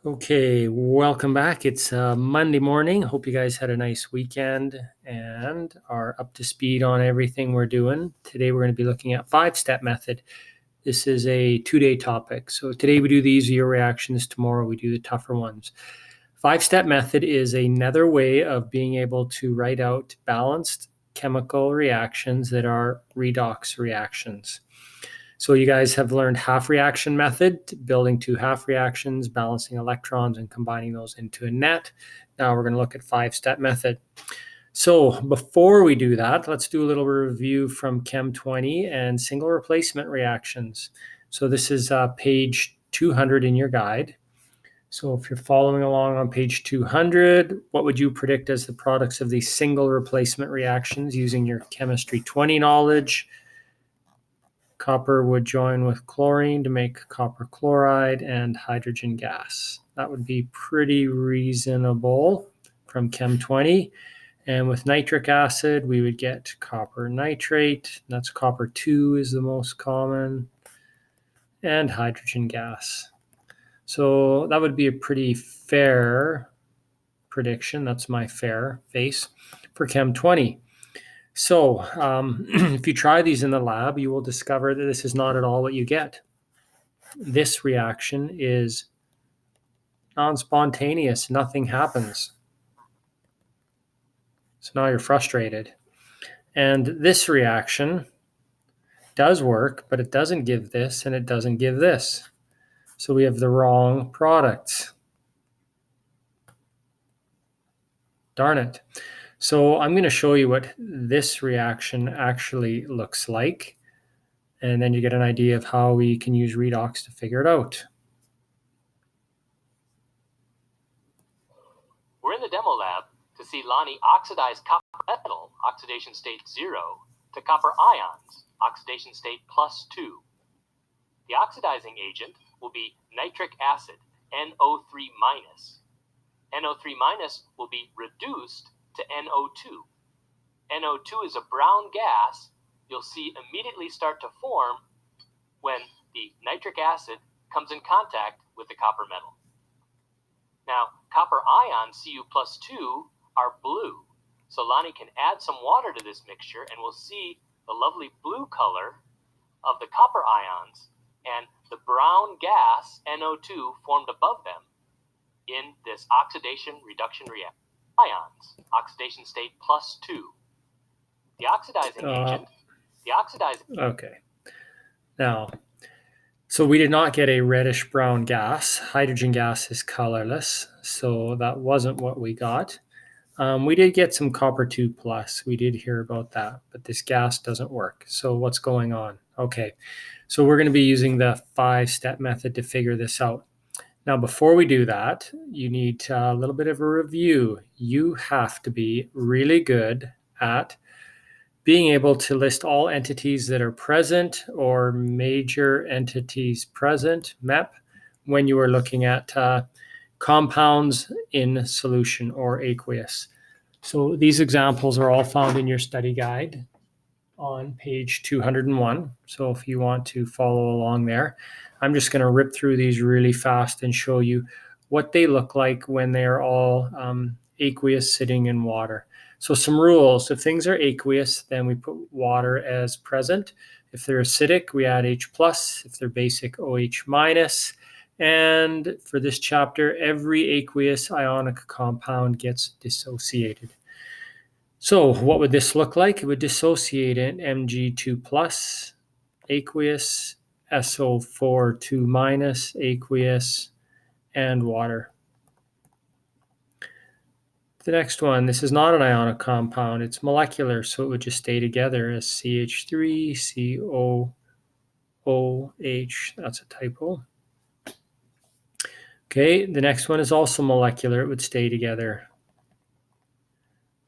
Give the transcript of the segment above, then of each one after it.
Okay, welcome back. It's Monday morning. Hope you guys had a nice weekend and are up to speed on everything we're doing. Today we're going to be looking at five-step method. This is a 2-day topic. So today we do the easier reactions, tomorrow we do the tougher ones. Five-step method is another way of being able to write out balanced chemical reactions that are redox reactions. So you guys have learned half reaction method, building two half reactions, balancing electrons and combining those into a net. Now we're going to look at five-step method. So before we do that, let's do a little review from Chem 20 and single replacement reactions. So this is page 200 in your guide. So if you're following along on page 200, what would you predict as the products of these single replacement reactions using your chemistry 20 knowledge? Copper would join with chlorine to make copper chloride and hydrogen gas. That would be pretty reasonable from Chem 20. And with nitric acid, we would get copper nitrate. That's copper 2 is the most common. And hydrogen gas. So that would be a pretty fair prediction. That's my fair face for Chem 20. So if you try these in the lab, you will discover that this is not at all what you get. This reaction is non-spontaneous. Nothing happens. So now you're frustrated. And this reaction does work, but it doesn't give this and it doesn't give this. So we have the wrong products. Darn it. So I'm going to show you what this reaction actually looks like. And then you get an idea of how we can use redox to figure it out. We're in the demo lab to see Lonnie oxidize copper metal, oxidation state 0, to copper ions, oxidation state +2. The oxidizing agent will be nitric acid, NO3-. NO3- will be reduced to NO2. NO2 is a brown gas you'll see immediately start to form when the nitric acid comes in contact with the copper metal. Now, copper ions, Cu+2, are blue. So Lonnie can add some water to this mixture and we'll see the lovely blue color of the copper ions and the brown gas, NO2, formed above them in this oxidation reduction reaction. Ions, oxidation state +2. The oxidizing agent, Okay. Now, so we did not get a reddish brown gas. Hydrogen gas is colorless, so that wasn't what we got. We did get some copper 2+. We did hear about that, but this gas doesn't work. So what's going on? Okay, so we're going to be using the five-step method to figure this out. Now, before we do that, you need a little bit of a review. You have to be really good at being able to list all entities that are present or major entities present, MEP, when you are looking at compounds in solution or aqueous. So these examples are all found in your study guide on page 201. So if you want to follow along there, I'm just going to rip through these really fast and show you what they look like when they are all aqueous sitting in water. So some rules: if things are aqueous, then we put water as present. If they're acidic, we add H+. If they're basic, OH-. And for this chapter, every aqueous ionic compound gets dissociated. So what would this look like? It would dissociate in Mg2+, aqueous, SO4 2- aqueous, and water. The next one, this is not an ionic compound, it's molecular, so it would just stay together as CH3, COOH, that's a typo. Okay, the next one is also molecular, it would stay together.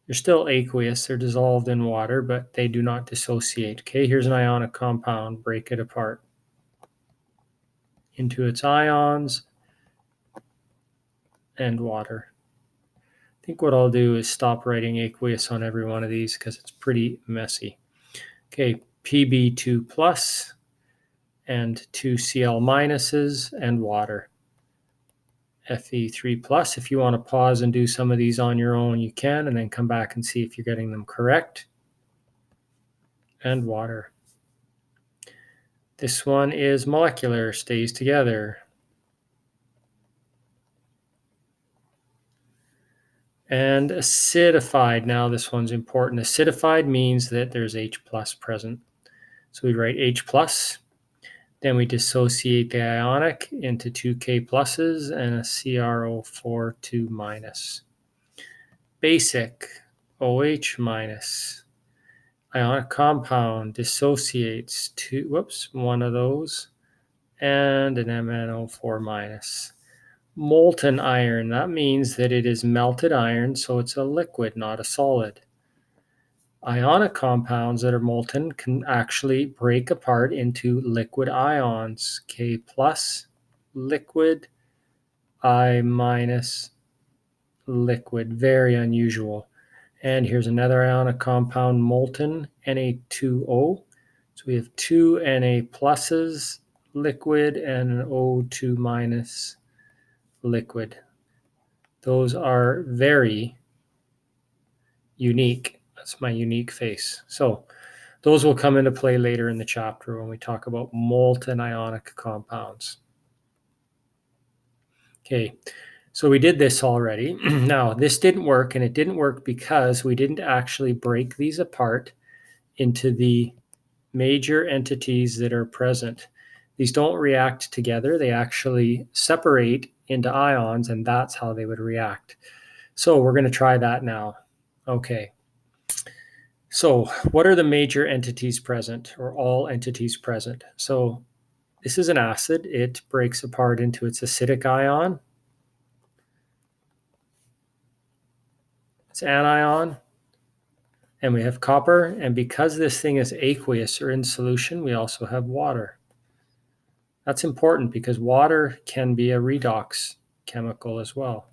They're still aqueous, they're dissolved in water, but they do not dissociate. Okay, here's an ionic compound, break it apart into its ions and water. I think what I'll do is stop writing aqueous on every one of these because it's pretty messy. Okay, Pb2+ and 2 Cl- and water. Fe3+. If you want to pause and do some of these on your own, you can, and then come back and see if you're getting them correct. And water. This one is molecular, stays together. And acidified. Now this one's important. Acidified means that there's H+ present. So we write H+, then we dissociate the ionic into two K pluses and a CrO4 2-. Basic, OH-. Ionic compound dissociates one of those, and an MnO4-. Molten iron, that means that it is melted iron, so it's a liquid, not a solid. Ionic compounds that are molten can actually break apart into liquid ions. K+, liquid, I-, liquid. Very unusual. And here's another ionic compound, molten, Na2O. So we have two Na pluses, liquid, and an O2- liquid. Those are very unique. That's my unique face. So those will come into play later in the chapter when we talk about molten ionic compounds. Okay, so we did this already. Now, this didn't work, and it didn't work because we didn't actually break these apart into the major entities that are present. These don't react together. They actually separate into ions, and that's how they would react. So we're going to try that now. Okay. So what are the major entities present, or all entities present? So this is an acid. It breaks apart into its acidic ion, its anion, and we have copper. And because this thing is aqueous or in solution, we also have water. That's important because water can be a redox chemical as well.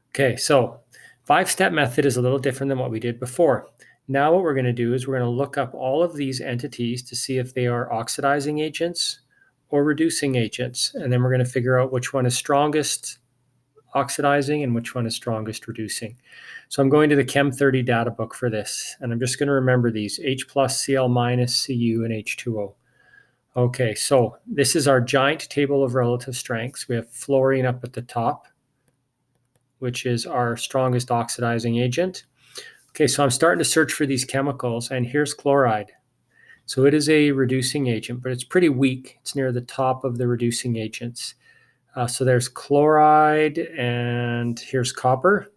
Okay, so 5-step method is a little different than what we did before. Now what we're going to do is we're going to look up all of these entities to see if they are oxidizing agents or reducing agents. And then we're going to figure out which one is strongest oxidizing and which one is strongest reducing. So I'm going to the Chem 30 data book for this, and I'm just going to remember these: H+, Cl-, Cu, and H2O. Okay, so this is our giant table of relative strengths. We have fluorine up at the top, which is our strongest oxidizing agent. Okay, so I'm starting to search for these chemicals, and here's chloride. So it is a reducing agent, but it's pretty weak. It's near the top of the reducing agents. So there's chloride, and here's copper.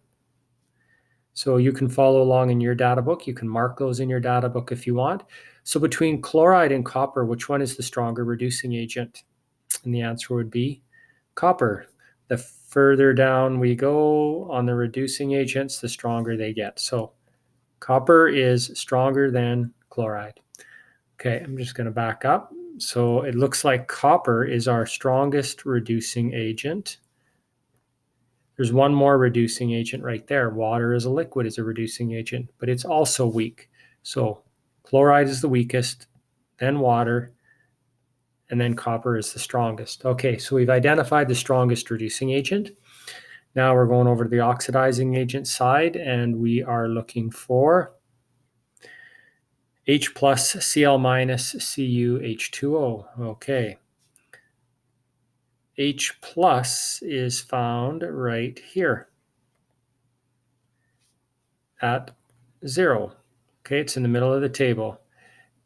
So you can follow along in your data book. You can mark those in your data book if you want. So between chloride and copper, which one is the stronger reducing agent? And the answer would be copper. The further down we go on the reducing agents, the stronger they get. So copper is stronger than chloride. Okay, I'm just going to back up. So it looks like copper is our strongest reducing agent. There's one more reducing agent right there. Water as a liquid is a reducing agent, but it's also weak. So chloride is the weakest, then water, and then copper is the strongest. Okay, so we've identified the strongest reducing agent. Now we're going over to the oxidizing agent side, and we are looking for H+, Cl-, Cu, H2O. Okay. H+ is found right here at 0. Okay, it's in the middle of the table.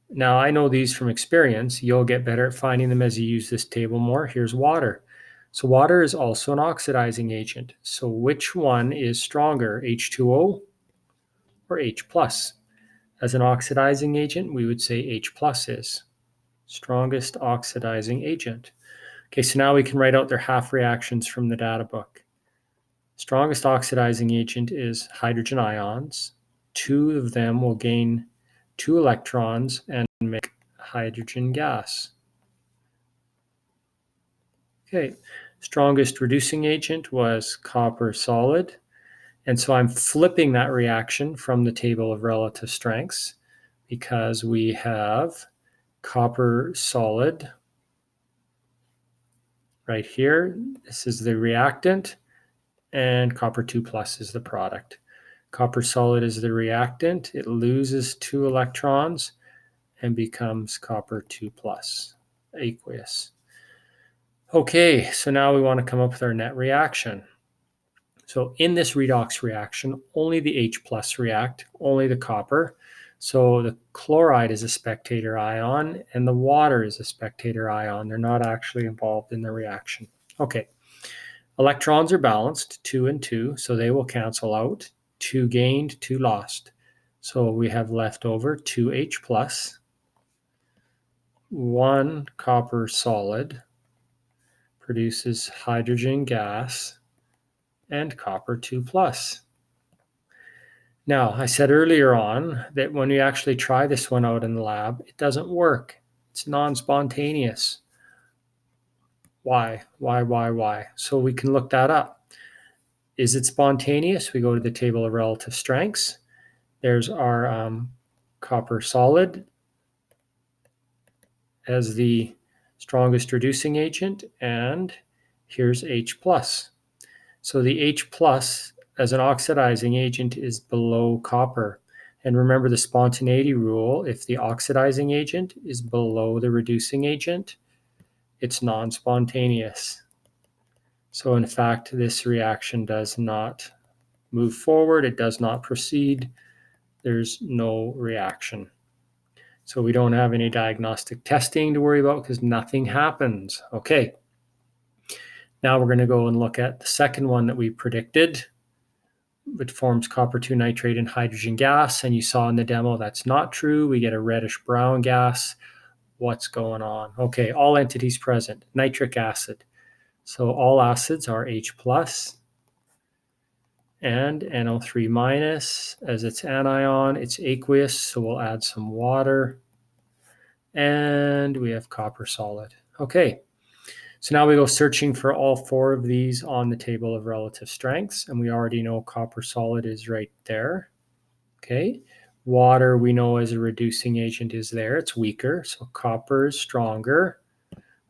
Now, I know these from experience. You'll get better at finding them as you use this table more. Here's water. So water is also an oxidizing agent. So which one is stronger, H2O or H+? As an oxidizing agent, we would say H+ is strongest oxidizing agent. Okay, so now we can write out their half reactions from the data book. Strongest oxidizing agent is hydrogen ions. 2 of them will gain 2 electrons and make hydrogen gas. Okay, strongest reducing agent was copper solid. And so I'm flipping that reaction from the table of relative strengths because we have copper solid right here. This is the reactant, and copper 2 plus is the product. Copper solid is the reactant. It loses 2 electrons and becomes copper 2 plus, aqueous. Okay, so now we want to come up with our net reaction. So in this redox reaction, only the H plus react, only the copper. So the chloride is a spectator ion and the water is a spectator ion. They're not actually involved in the reaction. Okay, electrons are balanced, 2 and 2, so they will cancel out. 2 gained, 2 lost. So we have left over 2H plus, 1 copper solid produces hydrogen gas, and copper 2 plus. Now, I said earlier on that when you actually try this one out in the lab, it doesn't work. It's non-spontaneous. Why? So we can look that up. Is it spontaneous? We go to the table of relative strengths. There's our copper solid as the strongest reducing agent, and here's H plus. So the H plus as an oxidizing agent is below copper. And remember the spontaneity rule, if the oxidizing agent is below the reducing agent, it's non-spontaneous. So in fact, this reaction does not move forward, it does not proceed, there's no reaction. So we don't have any diagnostic testing to worry about because nothing happens. Okay. Now we're going to go and look at the second one that we predicted, which forms copper 2 nitrate and hydrogen gas. And you saw in the demo that's not true. We get a reddish brown gas. What's going on? Okay, all entities present. Nitric acid. So all acids are H plus and NO3 minus. As its anion, it's aqueous, so we'll add some water. And we have copper solid. Okay. So now we go searching for all 4 of these on the table of relative strengths, and we already know copper solid is right there. Okay, water we know as a reducing agent is there, it's weaker, so copper is stronger.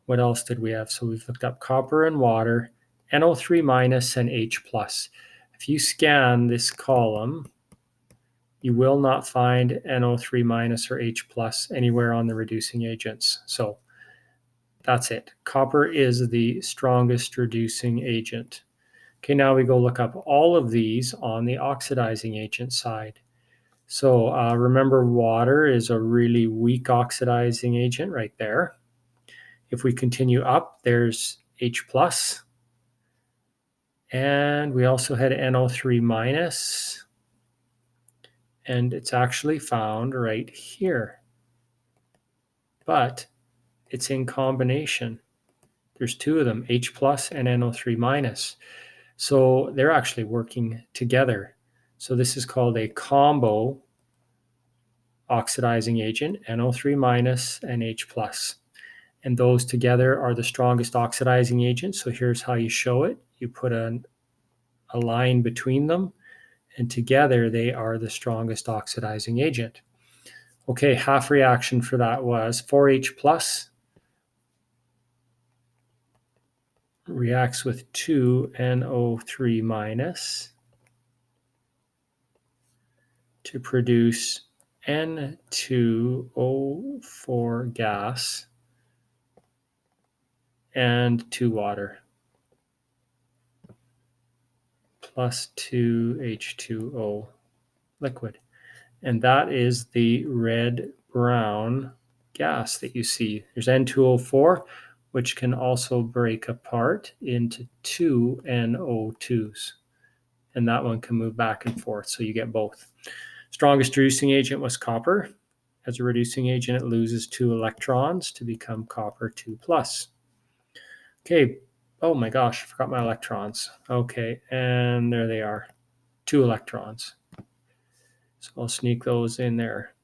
What else did we have? So we've looked up copper and water, NO3 minus and H plus. If you scan this column, you will not find NO3 minus or H plus anywhere on the reducing agents. So that's it. Copper is the strongest reducing agent. Okay, now we go look up all of these on the oxidizing agent side. So remember, water is a really weak oxidizing agent right there. If we continue up, there's H plus. And we also had NO3 minus. And it's actually found right here. But it's in combination. There's 2 of them, H plus and NO3 minus. So they're actually working together. So this is called a combo oxidizing agent, NO3 minus and H plus. And those together are the strongest oxidizing agent. So here's how you show it. You put a line between them, and together they are the strongest oxidizing agent. Okay, half reaction for that was 4H plus reacts with 2 NO3 minus to produce N2O4 gas and 2 water plus 2H2O liquid. And that is the red-brown gas that you see. There's N2O4, which can also break apart into 2 NO2s. And that one can move back and forth, so you get both. Strongest reducing agent was copper. As a reducing agent, it loses 2 electrons to become copper 2 plus. Okay, oh my gosh, I forgot my electrons. Okay, and there they are, 2 electrons. So I'll sneak those in there.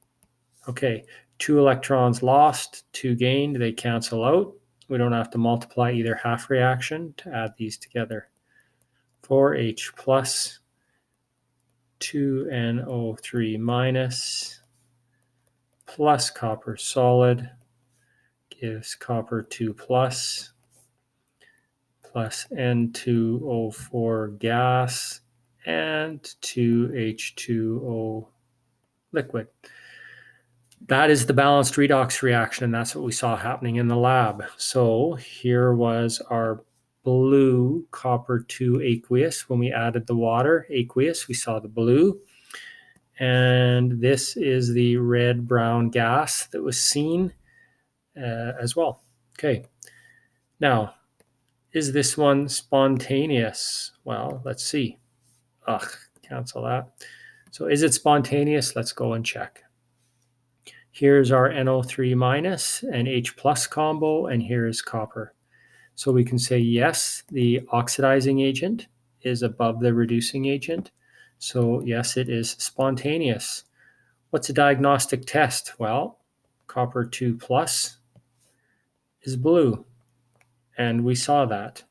Okay, 2 electrons lost, 2 gained, they cancel out. We don't have to multiply either half reaction to add these together. 4H plus 2NO3 minus plus copper solid gives copper 2 plus. plus N2O4 gas and 2H2O liquid. That is the balanced redox reaction, and that's what we saw happening in the lab. So here was our blue copper 2 aqueous. When we added the water aqueous, we saw the blue. And this is the red-brown gas that was seen as well. Okay. Now, is this one spontaneous? Well, let's see. Ugh, cancel that. So is it spontaneous? Let's go and check. Here's our NO3 minus and H plus combo, and here's copper. So we can say yes, the oxidizing agent is above the reducing agent. So yes, it is spontaneous. What's a diagnostic test? Well, copper 2 plus is blue, and we saw that.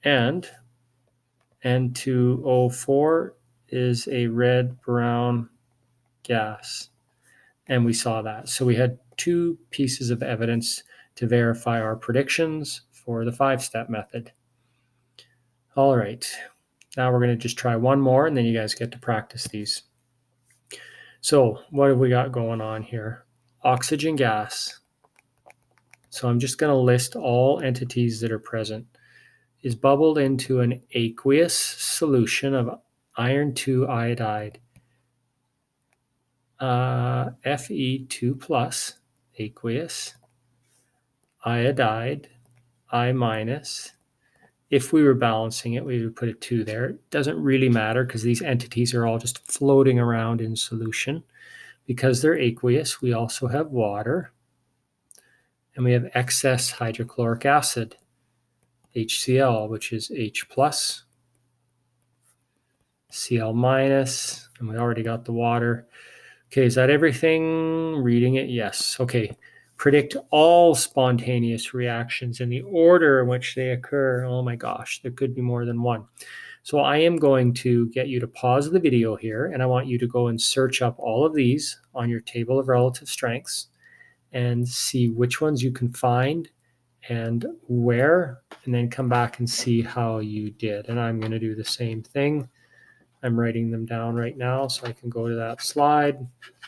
And N2O4 is a red-brown gas, and we saw that. So we had two pieces of evidence to verify our predictions for the 5-step method. All right, now we're going to just try one more, and then you guys get to practice these. So what have we got going on here? Oxygen gas. So I'm just going to list all entities that are present. Is bubbled into an aqueous solution of iron 2 iodide, Fe2 plus, aqueous, iodide, I minus. If we were balancing it, we would put a 2 there. It doesn't really matter because these entities are all just floating around in solution. Because they're aqueous, we also have water, and we have excess hydrochloric acid, HCl, which is H plus, Cl minus, and we already got the water. Okay, is that everything? Reading it, yes. Okay, predict all spontaneous reactions in the order in which they occur. Oh my gosh, there could be more than one. So I am going to get you to pause the video here, and I want you to go and search up all of these on your table of relative strengths and see which ones you can find and where, and then come back and see how you did. And I'm going to do the same thing. I'm writing them down right now so I can go to that slide.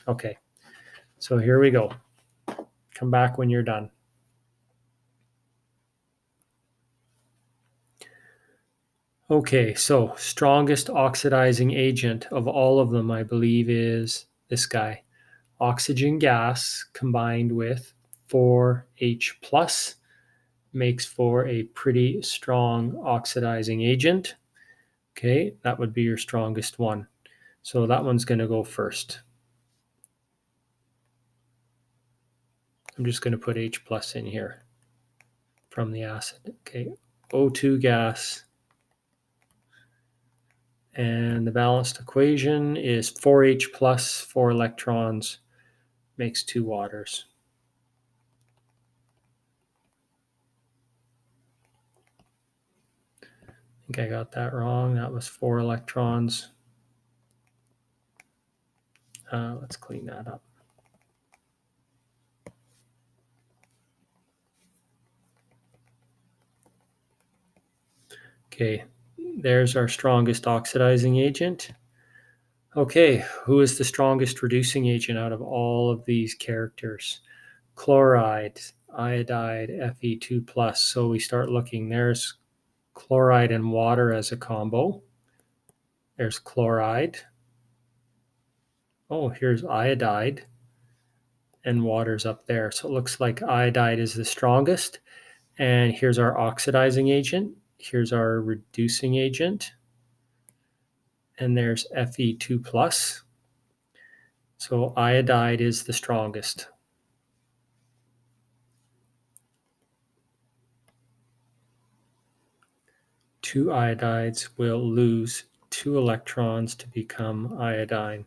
Okay, so here we go. Come back when you're done. Okay, so strongest oxidizing agent of all of them, I believe, is this guy. Oxygen gas combined with 4H plus makes for a pretty strong oxidizing agent. Okay, that would be your strongest one. So that one's going to go first. I'm just going to put H plus in here from the acid. Okay, O2 gas. And the balanced equation is 4H plus 4 electrons makes 2 waters. I think I got that wrong. That was 4 electrons. Let's clean that up. Okay, there's our strongest oxidizing agent. Okay, who is the strongest reducing agent out of all of these characters? Chloride, iodide, Fe2 plus. So we start looking. There's chloride and water as a combo. There's chloride. Oh, here's iodide, and water's up there. So it looks like iodide is the strongest. And here's our oxidizing agent. Here's our reducing agent. And there's Fe2 plus. So iodide is the strongest. Two iodides will lose 2 electrons to become iodine.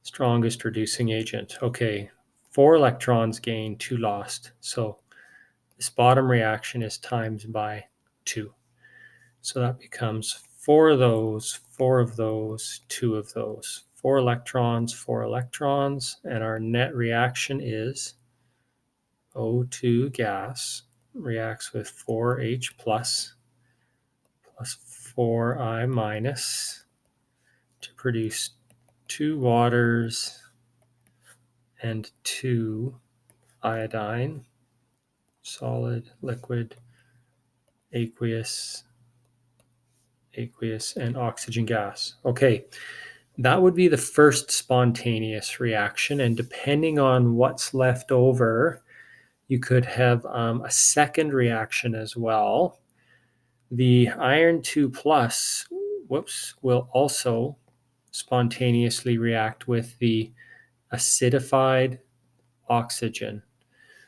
Strongest reducing agent. Okay, 4 electrons gained, 2 lost. So this bottom reaction is times by 2. So that becomes 4 of those, 4 of those, 2 of those. 4 electrons, and our net reaction is O2 gas reacts with 4H plus plus 4I minus to produce 2 waters and 2 iodine, solid, liquid, aqueous, and oxygen gas. Okay, that would be the first spontaneous reaction, and depending on what's left over, you could have a second reaction as well. The iron 2 plus, will also spontaneously react with the acidified oxygen.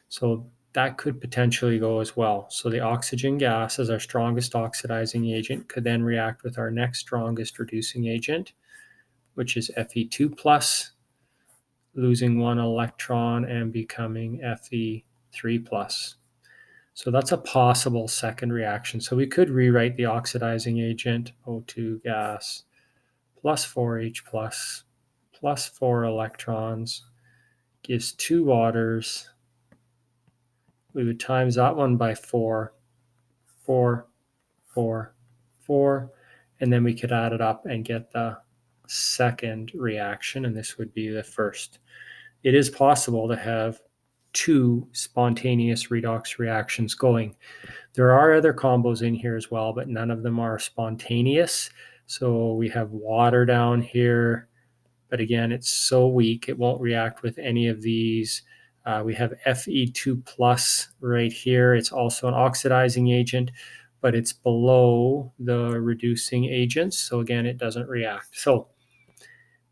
So that could potentially go as well. So the oxygen gas as our strongest oxidizing agent could then react with our next strongest reducing agent, which is Fe2 plus, losing 1 electron and becoming Fe3 plus. So that's a possible second reaction. So we could rewrite the oxidizing agent, O2 gas, plus 4H plus 4 electrons, gives 2 waters. We would times that one by 4, 4, 4, 4, and then we could add it up and get the second reaction, and this would be the first. It is possible to have 2 spontaneous redox reactions going. There are other combos in here as well, but none of them are spontaneous. So we have water down here, but again, it's so weak, it won't react with any of these. We have Fe2 plus right here. It's also an oxidizing agent, but it's below the reducing agents. So again, it doesn't react. So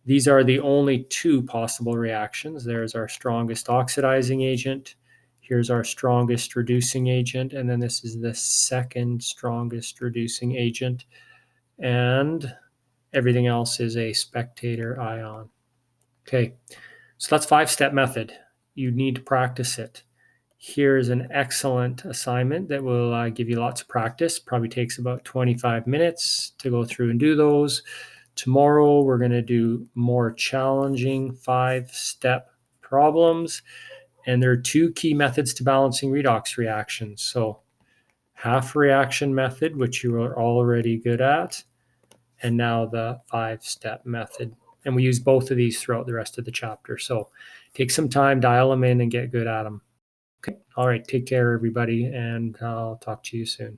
these are the only 2 possible reactions. There's our strongest oxidizing agent. Here's our strongest reducing agent. And then this is the second strongest reducing agent. And everything else is a spectator ion. Okay, so that's 5-step method. You need to practice it. Here's an excellent assignment that will give you lots of practice. Probably takes about 25 minutes to go through and do those. Tomorrow, we're going to do more challenging 5-step problems. And there are 2 key methods to balancing redox reactions. So half reaction method, which you are already good at, and now the 5-step method. And we use both of these throughout the rest of the chapter. So take some time, dial them in, and get good at them. Okay. All right. Take care, everybody, and I'll talk to you soon.